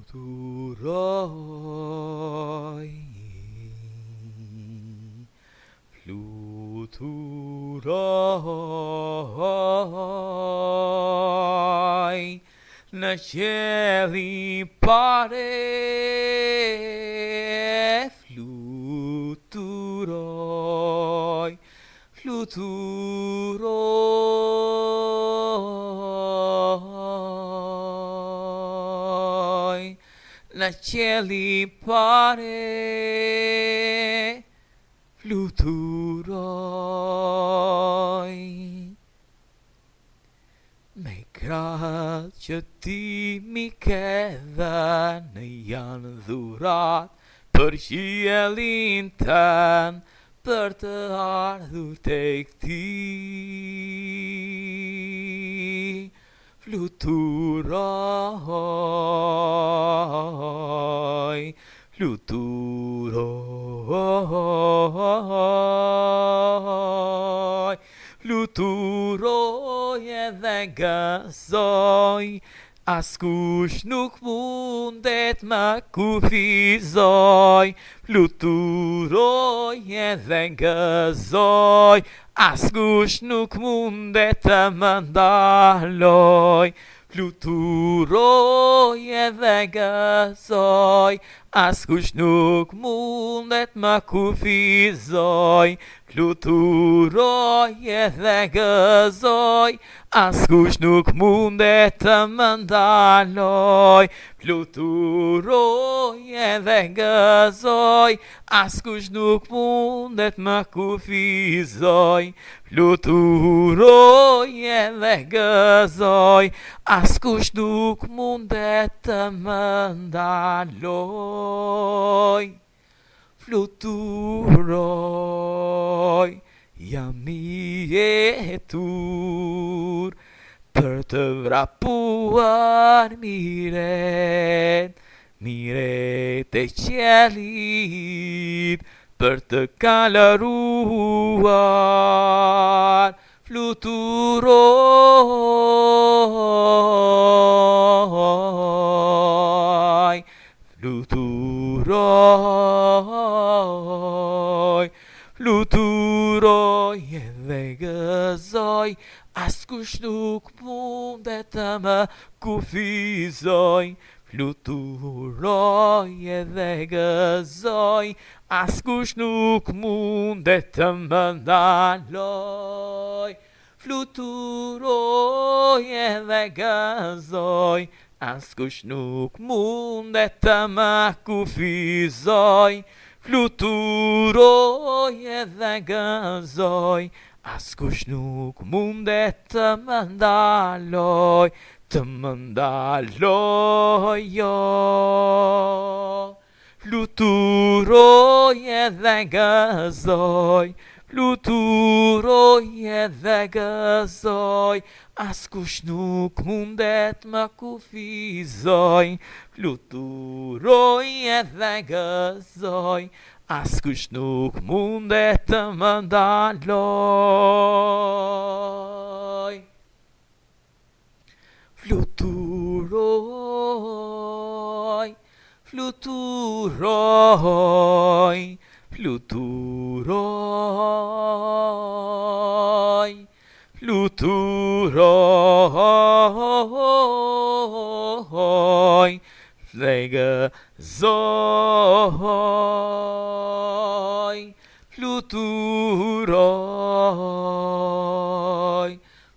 Fluturoj, fluturoj në qielli pare, fluturoj, fluturoj në qielli pare, fluturoj me krahat që ti mi ke dhënë janë dhurat për qiellin tën, për të ardhur tek ti. Fluturoj, fluturoj, fluturoj edhe gëzoj, askush nuk mundet më kufizoj. Fluturoj edhe gëzoj, askush nuk mundet të më ndaloj. Fluturoj edhe gëzoj, askush nuk mundet më kufizoj. Fluturoj edhe gëzoj, askush nuk mundet të më ndaloj. Fluturoj edhe gëzoj, askush nuk mundet më kufizoj. Fluturoj edhe gëzoj, askush nuk mundet të më ndaloj. Fluturoj, jam i jetur për të vrapuar miret, miret e qiellit, për të kalaruar. Fluturoj, fluturoj, fluturoj edhe gëzoj, askush nuk mundet të më kufizoj. Fluturoj edhe gëzoj, askush nuk mundet të më ndaloj. Fluturoj edhe gëzoj, askush nuk mundet të më kufizoj. Fluturoj edhe gëzoj, askush nuk mundet të më ndaloj, të më ndaloj jo. Fluturoj edhe gëzoj, fluturoj edhe gëzoj, askush nuk mundet më kufizoj. Fluturoj edhe gëzoj, askush nuk mundet të më ndaloj. Fluturoj, fluturoj, fluturoj, fluturoj dhe gëzoj. Fluturoj,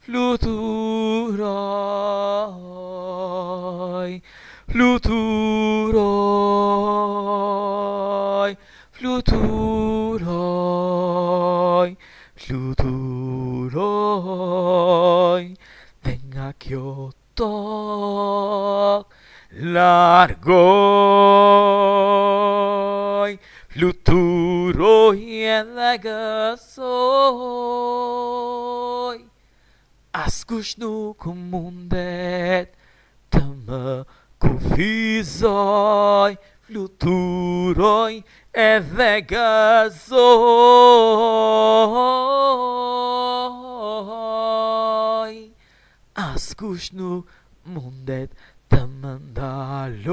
fluturoj, fluturoj, fluturoj, fluturoj dhe nga kjo tokë largoj. Fluturoj edhe gëzoj, askush nuk mundet të më kufizoj. Fluturoj edhe gëzoj, askush nuk mundet të më ndaloj,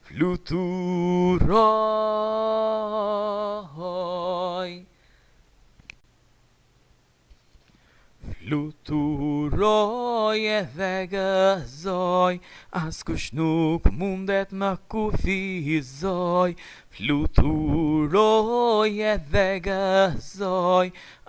fluturoj, fluturoj edhe gëzoj, askush nuk mundet më kufizoj. Fluturoj edhe gëzoj,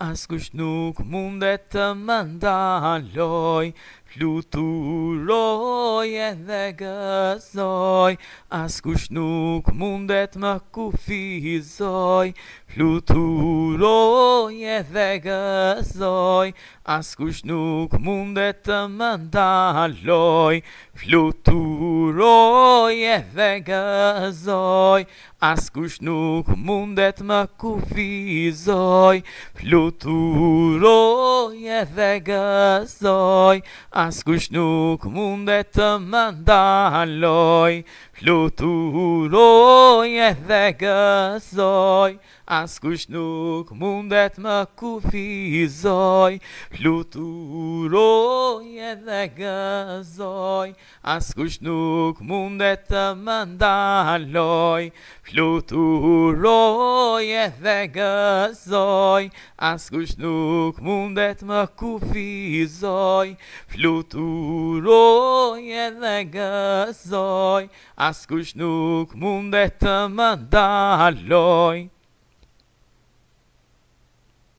askush nuk mundet të më ndaloj. Fluturoj edhe gëzoj, askush nuk mundet më kufizoj. Fluturoj edhe gëzoj, askush nuk mundet të më ndaloj. Fluturoj edhe gëzoj, askush nuk mundet më kufizoj. Fluturoj edhe gëzoj, askush nuk mundet të më ndaloj. Fluturoj edhe gëzoj, askush nuk mundet më kufizoj. Fluturoj edhe gëzoj, askush nuk mundet të më ndaloj. Fluturoj edhe gëzoj, askush nuk mundet më kufizoj. Fluturoj edhe gëzoj, askush nuk mundet të më ndaloj.